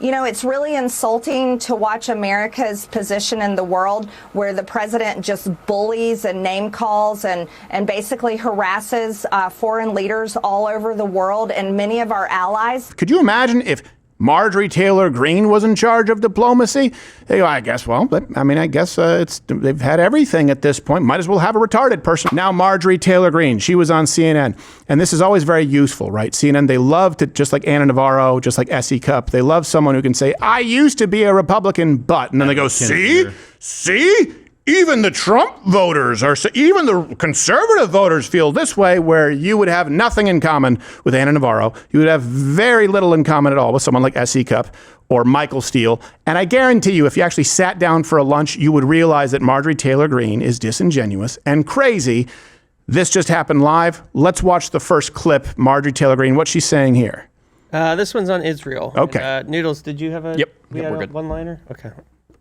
You know, it's really insulting to watch America's position in the world where the president just bullies and name calls and basically harasses foreign leaders all over the world and many of our allies. Could you imagine if Marjorie Taylor Greene was in charge of diplomacy? They go, I guess, well, but I mean, I guess they've had everything at this point. Might as well have a retarded person. Now, Marjorie Taylor Greene, she was on CNN. And this is always very useful, right? CNN, they love to, just like Anna Navarro, just like S.E. Cupp, they love someone who can say, I used to be a Republican, but, and then they go, see? Even the Trump voters even the conservative voters feel this way, where you would have nothing in common with Anna Navarro. You would have very little in common at all with someone like S.E. Cupp or Michael Steele. And I guarantee you, if you actually sat down for a lunch, you would realize that Marjorie Taylor Greene is disingenuous and crazy. This just happened live. Let's watch the first clip. Marjorie Taylor Greene, what she's saying here. This one's on Israel. Okay. And, Noodles, did you have a we're good. one-liner? Okay.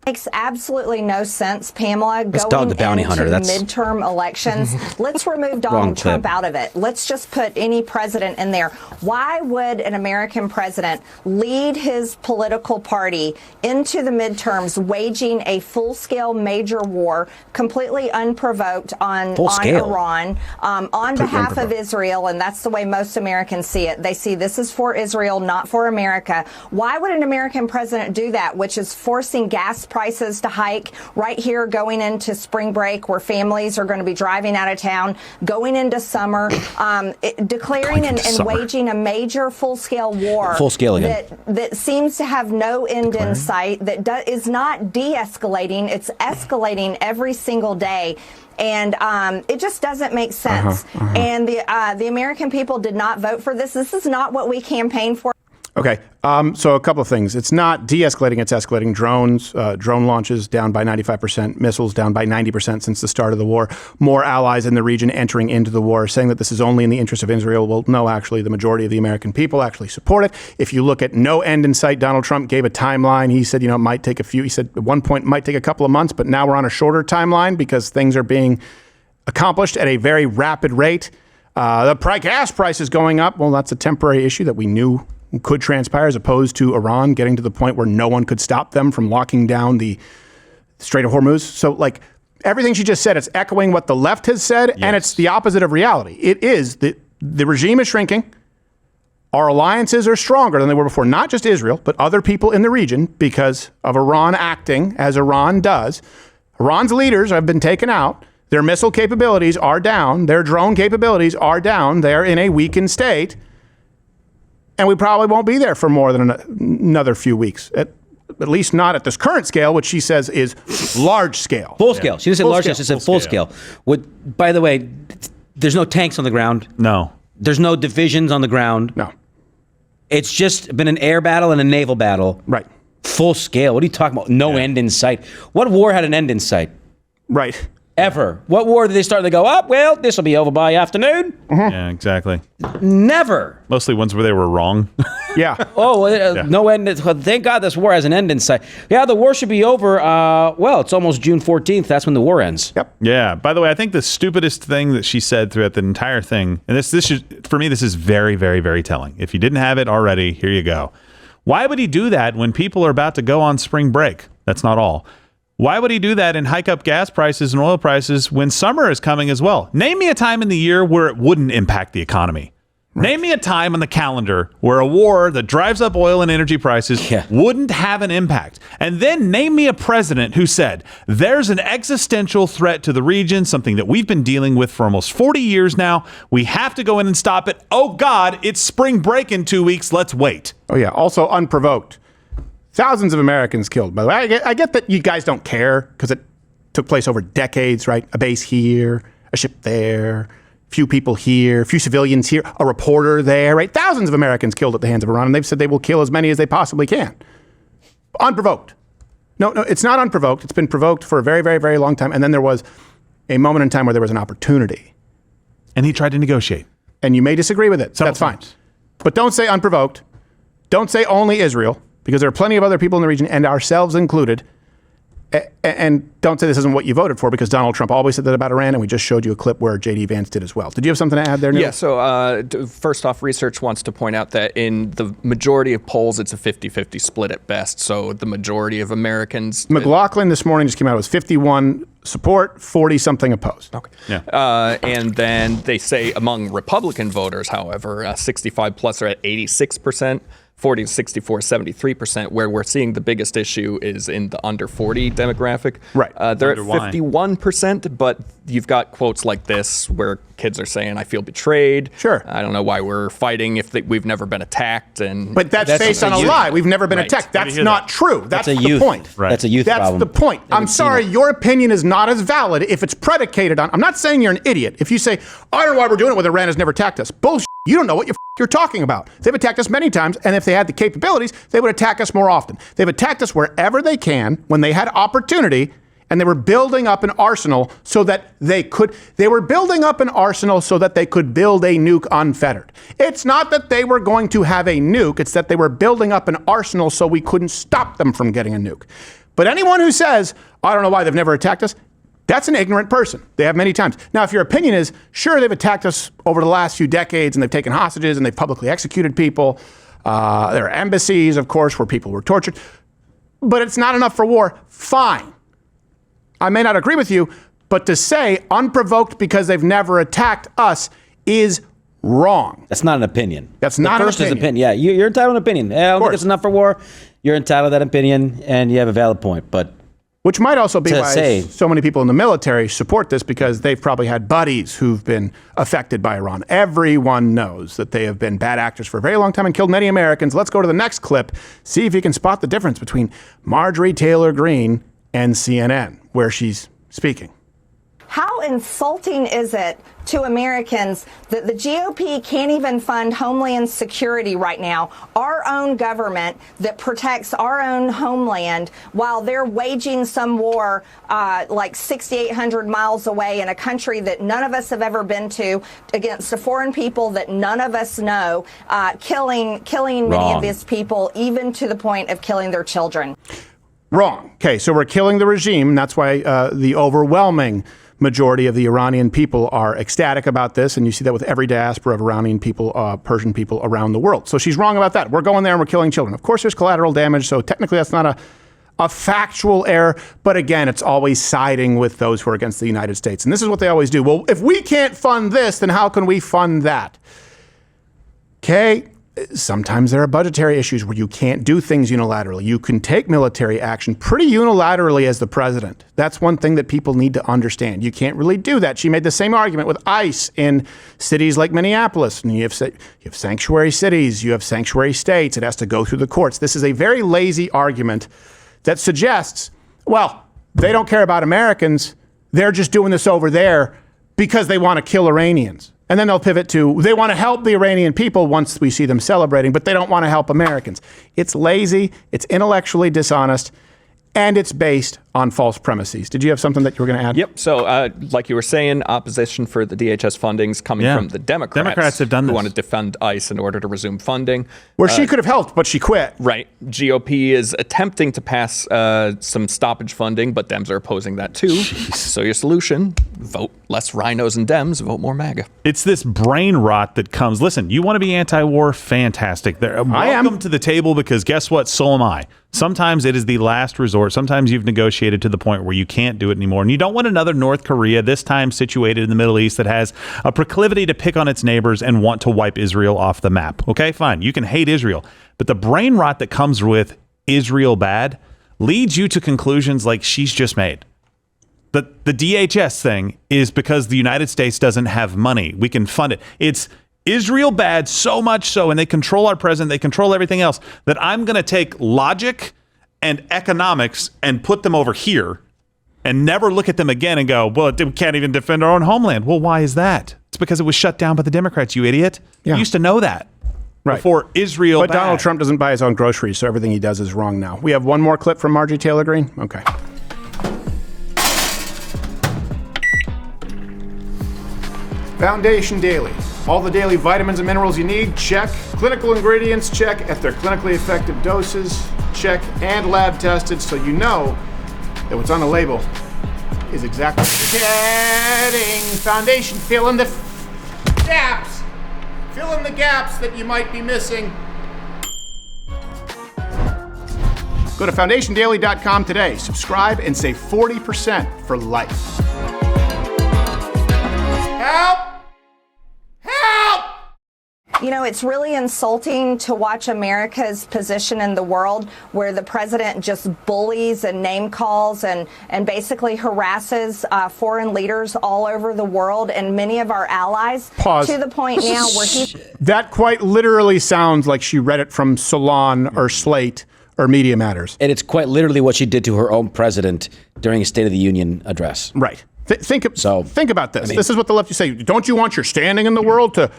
Makes absolutely no sense, Pamela, Let's dog the bounty hunter. That's midterm elections. Let's remove Donald Trump out of it. Let's just put any president in there. Why would an American president lead his political party into the midterms, waging a full-scale major war, completely unprovoked on Iran, on behalf of Israel? And that's the way most Americans see it. They see this is for Israel, not for America. Why would an American president do that, which is forcing gas prices to hike right here going into spring break, where families are going to be driving out of town, going into summer, declaring and waging a major full-scale war that seems to have no end in sight, that is not de-escalating, it's escalating every single day. And it just doesn't make sense. And the American people did not vote for this. This is not what we campaigned for. Okay, so a couple of things. It's not de-escalating, it's escalating. Drones, drone launches down by 95%, missiles down by 90% since the start of the war. More allies in the region entering into the war, saying that this is only in the interest of Israel. Well, no, actually, the majority of the American people actually support it. If you look at no end in sight, Donald Trump gave a timeline. He said, it might take he said at one point it might take a couple of months, but now we're on a shorter timeline because things are being accomplished at a very rapid rate. The gas price is going up. Well, that's a temporary issue that we knew could transpire, as opposed to Iran getting to the point where no one could stop them from locking down the Strait of Hormuz. So, like, everything she just said, it's echoing what the left has said, and it's the opposite of reality. It is that the regime is shrinking. Our alliances are stronger than they were before, not just Israel, but other people in the region, because of Iran acting as Iran does. Iran's leaders have been taken out. Their missile capabilities are down. Their drone capabilities are down. They're in a weakened state. And we probably won't be there for more than another few weeks, at least not at this current scale, which she says is large scale. Full scale. She didn't say large scale, she said full scale. By the way, there's no tanks on the ground. No. There's no divisions on the ground. No. It's just been an air battle and a naval battle. Right. Full scale. What are you talking about? No end in sight. What war had an end in sight? Right. Ever. What war did they start? They go, well, this will be over by afternoon. Yeah, exactly. Never. Mostly ones where they were wrong. Yeah. No end. Thank God this war has an end in sight. Yeah, the war should be over. It's almost June 14th. That's when the war ends. Yep. Yeah. By the way, I think the stupidest thing that she said throughout the entire thing, and this should, for me, this is very, very, very telling. If you didn't have it already, here you go. Why would he do that when people are about to go on spring break? That's not all. Why would he do that and hike up gas prices and oil prices when summer is coming as well? Name me a time in the year where it wouldn't impact the economy. Right. Name me a time on the calendar where a war that drives up oil and energy prices wouldn't have an impact. And then name me a president who said, there's an existential threat to the region, something that we've been dealing with for almost 40 years now. We have to go in and stop it. Oh, God, it's spring break in 2 weeks. Let's wait. Oh, yeah. Also unprovoked. Thousands of Americans killed. By the way, I get that you guys don't care because it took place over decades, right? A base here, a ship there, a few people here, a few civilians here, a reporter there, right? Thousands of Americans killed at the hands of Iran, and they've said they will kill as many as they possibly can. Unprovoked. No, it's not unprovoked. It's been provoked for a very, very, very long time. And then there was a moment in time where there was an opportunity. And he tried to negotiate. And you may disagree with it. That's fine. But don't say unprovoked. Don't say only Israel, because there are plenty of other people in the region, and ourselves included, And don't say this isn't what you voted for, because Donald Trump always said that about Iran, and we just showed you a clip where J.D. Vance did as well. Did you have something to add there, Neil? Yeah, so first off, research wants to point out that in the majority of polls, it's a 50-50 split at best. So the majority of Americans... McLaughlin this morning just came out, it was 51 support, 40-something opposed. Okay. Yeah. And then they say among Republican voters, however, 65 plus are at 86%. 40 to 64, 73%, where we're seeing the biggest issue is in the under 40 demographic. Right. They're at 51%, but you've got quotes like this where kids are saying, I feel betrayed. Sure. I don't know why we're fighting if we've never been attacked. But that's based on a lie. We've never been attacked. That's not true. That's the point. Right. That's a youth problem. That's the point. I'm sorry, your opinion is not as valid if it's predicated on... I'm not saying you're an idiot. If you say, I don't know why we're doing it when Iran has never attacked us. Bullshit. You don't know what you're talking about. They've attacked us many times, and if they had the capabilities, they would attack us more often. They've attacked us wherever they can, when they had opportunity, and they were building up an arsenal so that they could... They were building up an arsenal so that they could build a nuke unfettered. It's not that they were going to have a nuke, it's that they were building up an arsenal so we couldn't stop them from getting a nuke. But anyone who says, I don't know why they've never attacked us, that's an ignorant person. They have many times. Now, if your opinion is, sure, they've attacked us over the last few decades and they've taken hostages and they've publicly executed people. There are embassies, of course, where people were tortured. But it's not enough for war. Fine. I may not agree with you, but to say unprovoked because they've never attacked us is wrong. That's not an opinion. That's not an opinion. opinion. Is opinion. Yeah, you're entitled to an opinion. I don't think it's enough for war. You're entitled to that opinion, and you have a valid point. But which might also be why say, so many people in the military support this, because they've probably had buddies who've been affected by Iran. Everyone knows that they have been bad actors for a very long time and killed many Americans. Let's go to the next clip, see if you can spot the difference between Marjorie Taylor Greene and CNN, where she's speaking. How insulting is it to Americans that the GOP can't even fund Homeland Security right now, our own government that protects our own homeland, while they're waging some war like 6,800 miles away in a country that none of us have ever been to, against a foreign people that none of us know, killing many of these people, even to the point of killing their children. Wrong. Okay, so we're killing the regime. That's why the overwhelming majority of the Iranian people are ecstatic about this, and you see that with every diaspora of Iranian people, Persian people around the world. So she's wrong about that. We're going there and we're killing children. Of course, there's collateral damage, so technically that's not a factual error, but again, it's always siding with those who are against the United States. And this is what they always do. Well, if we can't fund this, then how can we fund that? Okay. Sometimes there are budgetary issues where you can't do things unilaterally. You can take military action pretty unilaterally as the president. That's one thing that people need to understand. You can't really do that. She made the same argument with ICE in cities like Minneapolis. And you have sanctuary cities, you have sanctuary states. It has to go through the courts. This is a very lazy argument that suggests, well, they don't care about Americans. They're just doing this over there because they want to kill Iranians. And then they'll pivot to, they want to help the Iranian people once we see them celebrating, but they don't want to help Americans. It's lazy, it's intellectually dishonest, and it's based on false premises. Did you have something that you were going to add? Yep. So, like you were saying, opposition for the DHS funding's coming from the Democrats. Democrats have done this. Who want to defund ICE in order to resume funding. Where she could have helped, but she quit. Right. GOP is attempting to pass some stoppage funding, but Dems are opposing that too. Jeez. So your solution, vote less rhinos and Dems, vote more MAGA. It's this brain rot that comes. Listen, you want to be anti-war? Fantastic. Welcome to the table, because guess what? So am I. Sometimes it is the last resort. Sometimes you've negotiated to the point where you can't do it anymore. And you don't want another North Korea, this time situated in the Middle East, that has a proclivity to pick on its neighbors and want to wipe Israel off the map. Okay, fine. You can hate Israel. But the brain rot that comes with Israel bad leads you to conclusions like she's just made. The DHS thing is because the United States doesn't have money. We can fund it. It's Israel bad, so much so, and they control our president, they control everything else, that I'm going to take logic and economics and put them over here and never look at them again and go, well, we can't even defend our own homeland. Well, why is that? It's because it was shut down by the Democrats, you idiot. Yeah. You used to know that. Right. Before Israel But Donald Trump doesn't buy his own groceries, so everything he does is wrong now. We have one more clip from Marjorie Taylor Greene. Okay. Foundation Daily. All the daily vitamins and minerals you need, check. Clinical ingredients, check. At their clinically effective doses, check. And lab tested, so you know that what's on the label is exactly getting foundation. Fill in the gaps. Fill in the gaps that you might be missing. Go to foundationdaily.com today. Subscribe and save 40% for life. Help! Help! You know, it's really insulting to watch America's position in the world where the president just bullies and name calls and basically harasses foreign leaders all over the world and many of our allies. Pause. To the point now where he... That quite literally sounds like she read it from Salon or Slate or Media Matters. And it's quite literally what she did to her own president during a State of the Union address. Right. Think about this. I mean, this is what the left say. Don't you want your standing in the world to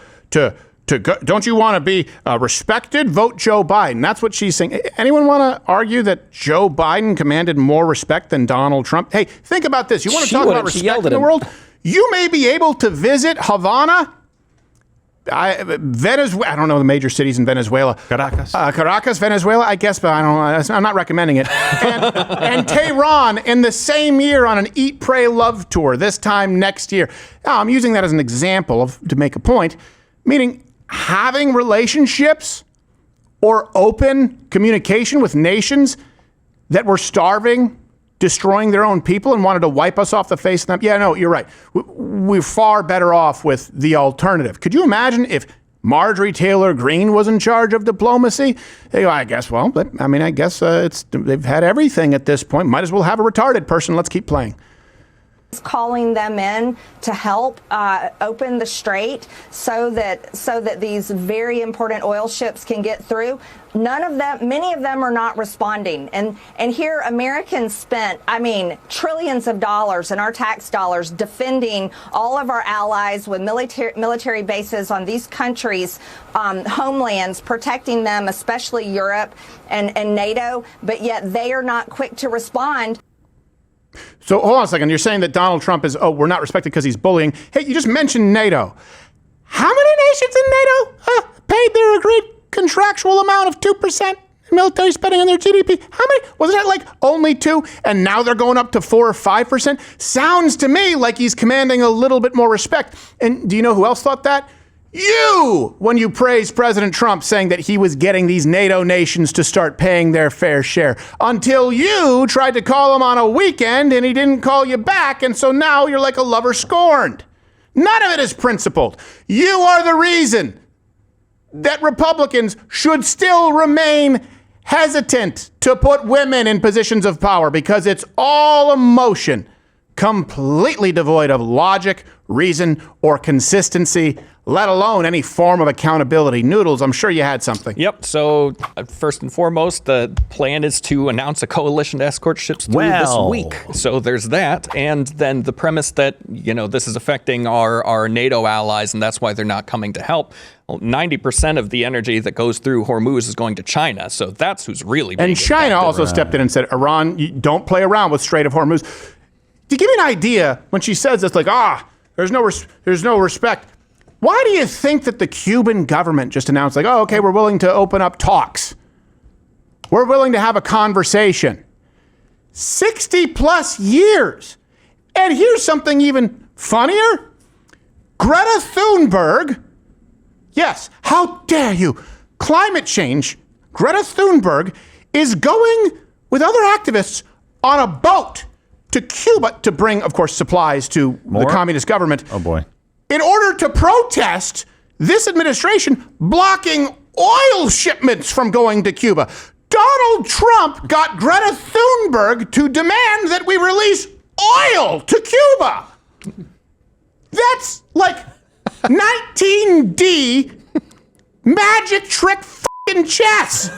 go, don't you want to be respected? Vote Joe Biden. That's what she's saying. Anyone want to argue that Joe Biden commanded more respect than Donald Trump? Hey, think about this. You want to talk about respect in the world? You may be able to visit Havana, Venezuela. I don't know the major cities in Venezuela. Caracas, Venezuela, I guess, but I don't know. I'm not recommending it. And Tehran in the same year on an Eat, Pray, Love tour. This time next year. Now, I'm using that as an example to make a point, meaning having relationships or open communication with nations that were starving, destroying their own people, and wanted to wipe us off the face of them. Yeah, no, you're right. We're far better off with the alternative. Could you imagine if Marjorie Taylor Greene was in charge of diplomacy? They go, I guess they've had everything at this point. Might as well have a retarded person. Let's keep playing. Calling them in to help open the strait so that these very important oil ships can get through. Many of them are not responding. And here Americans spent, trillions of dollars in our tax dollars defending all of our allies with military bases on these countries' homelands, protecting them, especially Europe and NATO, but yet they are not quick to respond. So hold on a second. You're saying that Donald Trump is, we're not respected because he's bullying. Hey, you just mentioned NATO. How many nations in NATO paid their agreed contractual amount of 2% military spending on their GDP? How many? Wasn't that like only 2? And now they're going up to 4 or 5%? Sounds to me like he's commanding a little bit more respect. And do you know who else thought that? You, when you praised President Trump saying that he was getting these NATO nations to start paying their fair share, until you tried to call him on a weekend and he didn't call you back. And so now you're like a lover scorned. None of it is principled. You are the reason that Republicans should still remain hesitant to put women in positions of power because it's all emotion, completely devoid of logic, reason, or consistency, let alone any form of accountability. Noodles, I'm sure you had something. Yep. So first and foremost, the plan is to announce a coalition to escort ships through this week. So there's that. And then the premise that, this is affecting our NATO allies and that's why they're not coming to help. Well, 90% of the energy that goes through Hormuz is going to China. So that's who's really being And China also stepped in and said, Iran, you don't play around with Strait of Hormuz. To give you an idea, when she says this, there's no respect. Why do you think that the Cuban government just announced, we're willing to open up talks? We're willing to have a conversation. 60 plus years. And here's something even funnier. Greta Thunberg, yes, how dare you? Climate change, Greta Thunberg is going with other activists on a boat to Cuba to bring, of course, supplies to the communist government. Oh, boy. In order to protest this administration blocking oil shipments from going to Cuba. Donald Trump got Greta Thunberg to demand that we release oil to Cuba. That's like 19D magic trick fucking chess.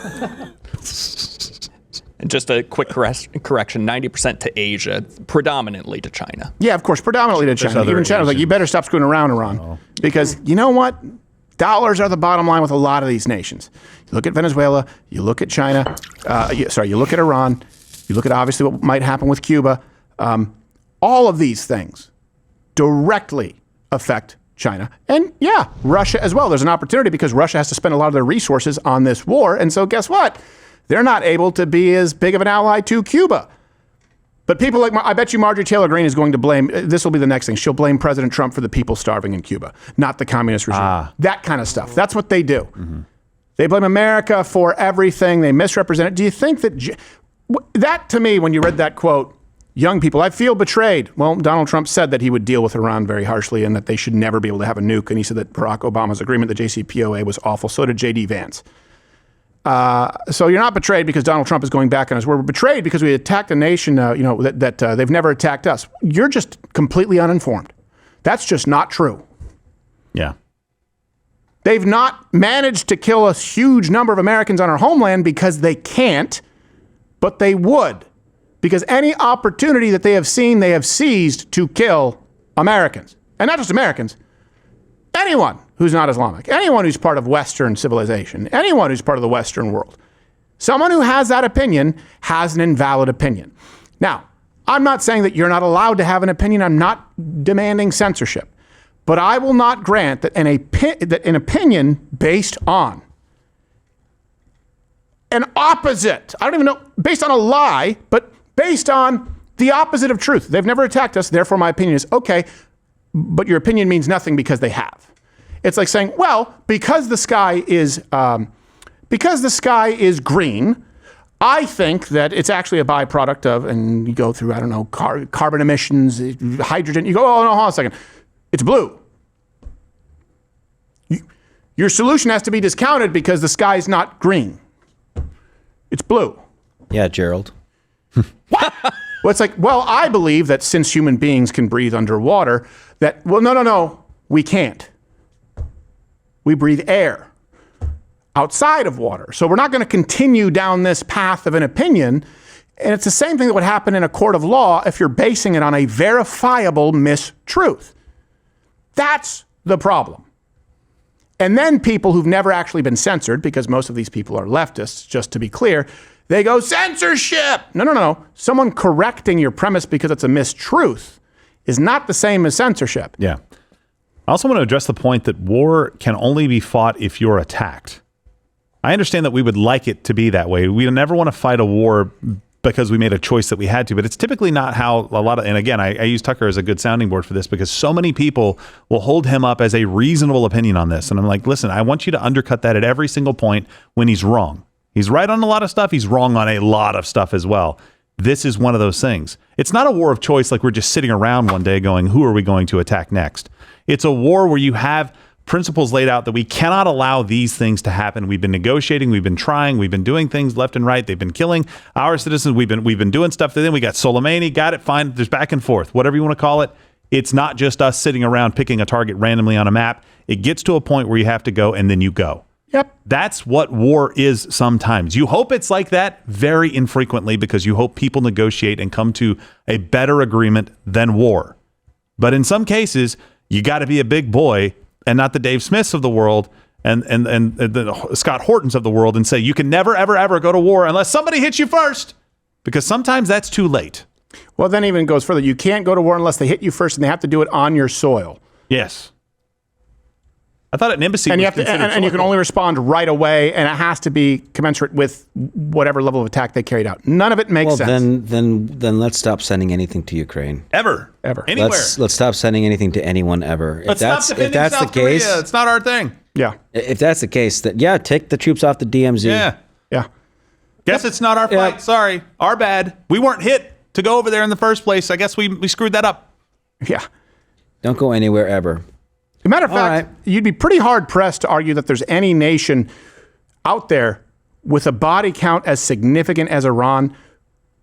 And just a quick correction, 90% to Asia, predominantly to China. Yeah, of course, predominantly to China. Even China was like, you better stop screwing around, Iran. Because you know what? Dollars are the bottom line with a lot of these nations. You look at Venezuela, you look at China, you look at Iran, you look at obviously what might happen with Cuba. All of these things directly affect China. And yeah, Russia as well. There's an opportunity because Russia has to spend a lot of their resources on this war. And so guess what? They're not able to be as big of an ally to Cuba. But people like, I bet you Marjorie Taylor Greene is going to blame, this will be the next thing, she'll blame President Trump for the people starving in Cuba, not the communist regime. That kind of stuff. That's what they do. Mm-hmm. They blame America for everything. They misrepresent it. Do you think that to me, when you read that quote, young people, I feel betrayed. Well, Donald Trump said that he would deal with Iran very harshly and that they should never be able to have a nuke. And he said that Barack Obama's agreement, the JCPOA, was awful. So did J.D. Vance. So you're not betrayed because Donald Trump is going back on his word. We're betrayed because we attacked a nation, that they've never attacked us. You're just completely uninformed. That's just not true. Yeah. They've not managed to kill a huge number of Americans on our homeland because they can't, but they would. Because any opportunity that they have seen, they have seized to kill Americans. And not just Americans, anyone who's not Islamic, anyone who's part of Western civilization, anyone who's part of the Western world. Someone who has that opinion has an invalid opinion. Now, I'm not saying that you're not allowed to have an opinion. I'm not demanding censorship. But I will not grant that an opinion based on an opposite, I don't even know, based on a lie, but based on the opposite of truth. They've never attacked us, therefore my opinion is okay, but your opinion means nothing because they have. It's like saying, well, because the sky is green, I think that it's actually a byproduct of, and you go through, I don't know, carbon emissions, hydrogen. You go, oh, no, hold on a second. It's blue. Your solution has to be discounted because the sky is not green. It's blue. Yeah, Gerald. What? Well, it's like, well, I believe that since human beings can breathe underwater, that, well, no, we can't. We breathe air outside of water. So we're not going to continue down this path of an opinion. And it's the same thing that would happen in a court of law if you're basing it on a verifiable mistruth. That's the problem. And then people who've never actually been censored, because most of these people are leftists, just to be clear, they go, censorship! No. Someone correcting your premise because it's a mistruth is not the same as censorship. Yeah. I also want to address the point that war can only be fought if you're attacked. I understand that we would like it to be that way. We never want to fight a war because we made a choice that we had to, but it's typically not how a lot of, and again, I use Tucker as a good sounding board for this because so many people will hold him up as a reasonable opinion on this. And I'm like, listen, I want you to undercut that at every single point when he's wrong. He's right on a lot of stuff. He's wrong on a lot of stuff as well. This is one of those things. It's not a war of choice like we're just sitting around one day going, who are we going to attack next? It's a war where you have principles laid out that we cannot allow these things to happen. We've been negotiating, we've been trying, we've been doing things left and right. They've been killing our citizens. We've been doing stuff to them. We got Soleimani, got it, fine. There's back and forth, whatever you want to call it. It's not just us sitting around picking a target randomly on a map. It gets to a point where you have to go and then you go. Yep. That's what war is sometimes. You hope it's like that very infrequently because you hope people negotiate and come to a better agreement than war. But in some cases, you got to be a big boy and not the Dave Smiths of the world and the Scott Hortons of the world and say, you can never, ever, ever go to war unless somebody hits you first, because sometimes that's too late. Well, then even goes further. You can't go to war unless they hit you first and they have to do it on your soil. Yes. I thought an embassy and was you have to, and you can only respond right away, and it has to be commensurate with whatever level of attack they carried out. None of it makes sense. Then let's stop sending anything to Ukraine. Ever. Anywhere. Let's stop sending anything to anyone ever. If that's the case, Korea. It's not our thing. Yeah. If that's the case, then yeah, take the troops off the DMZ. Yeah. Guess it's not our fight. Sorry. Our bad. We weren't hit to go over there in the first place. I guess we screwed that up. Yeah. Don't go anywhere ever. As a matter of fact, you'd be pretty hard-pressed to argue that there's any nation out there with a body count as significant as Iran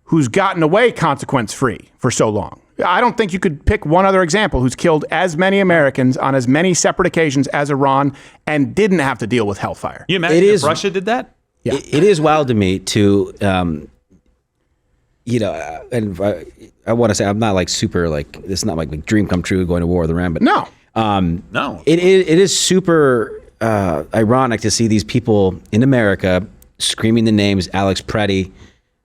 who's gotten away consequence-free for so long. I don't think you could pick one other example who's killed as many Americans on as many separate occasions as Iran and didn't have to deal with hellfire. You imagine if Russia did that? Yeah. It is wild to me to, and I want to say I'm not like super like, it's not like dream come true going to war with Iran, but no. No. It is super ironic to see these people in America screaming the names Alex Preddy,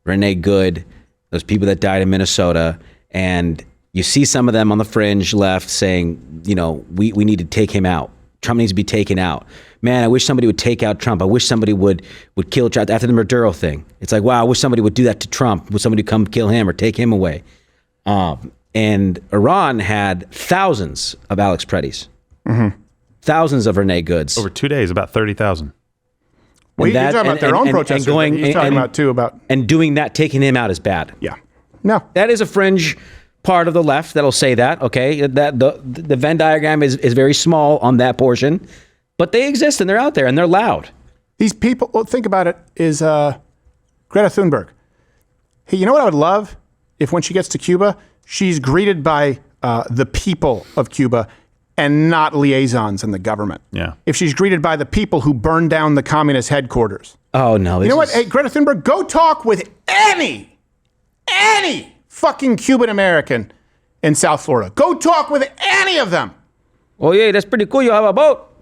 Renee Good, those people that died in Minnesota, and you see some of them on the fringe left saying, we need to take him out. Trump needs to be taken out. man, I wish somebody would take out Trump. I wish somebody would kill Trump after the Maduro thing. It's like, wow, I wish somebody would do that to Trump. Would somebody come kill him or take him away? And Iran had thousands of Alex Preddies, thousands of Renee Goods. Over 2 days, about 30,000. Well, you're talking about their own protesters. He's talking about, too, about... And doing that, taking him out is bad. Yeah. No. That is a fringe part of the left that'll say that, okay? That the Venn diagram is very small on that portion, but they exist and they're out there and they're loud. These people, well, think about it, is Greta Thunberg. Hey, you know what I would love? If when she gets to Cuba, she's greeted by the people of Cuba and not liaisons in the government. Yeah. If she's greeted by the people who burned down the communist headquarters. Oh, no. You know what? Hey, Greta Thunberg, go talk with any fucking Cuban American in South Florida. Go talk with any of them. Oh, yeah, that's pretty cool. You have a boat.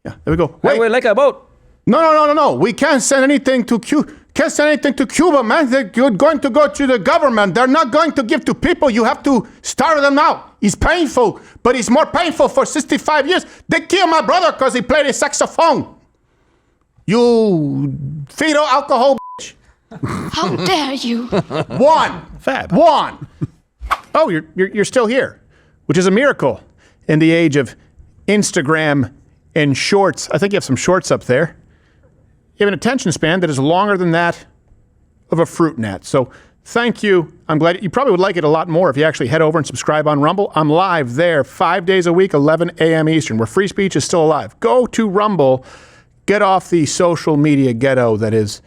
Yeah, there we go. Wait, like a boat. No. We can't send anything to Cuba. Can't send anything to Cuba, man. They're going to go to the government. They're not going to give to people. You have to starve them out. It's painful, but it's more painful for 65 years. They killed my brother because he played a saxophone. You fetal alcohol bitch. How dare you? One. Oh, you're still here, which is a miracle in the age of Instagram and shorts. I think you have some shorts up there. You have an attention span that is longer than that of a fruit gnat. So thank you. I'm glad you probably would like it a lot more if you actually head over and subscribe on Rumble. I'm live there 5 days a week, 11 a.m. Eastern, where free speech is still alive. Go to Rumble. Get off the social media ghetto that is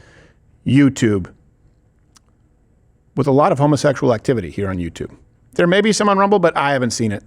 YouTube, with a lot of homosexual activity here on YouTube. There may be some on Rumble, but I haven't seen it.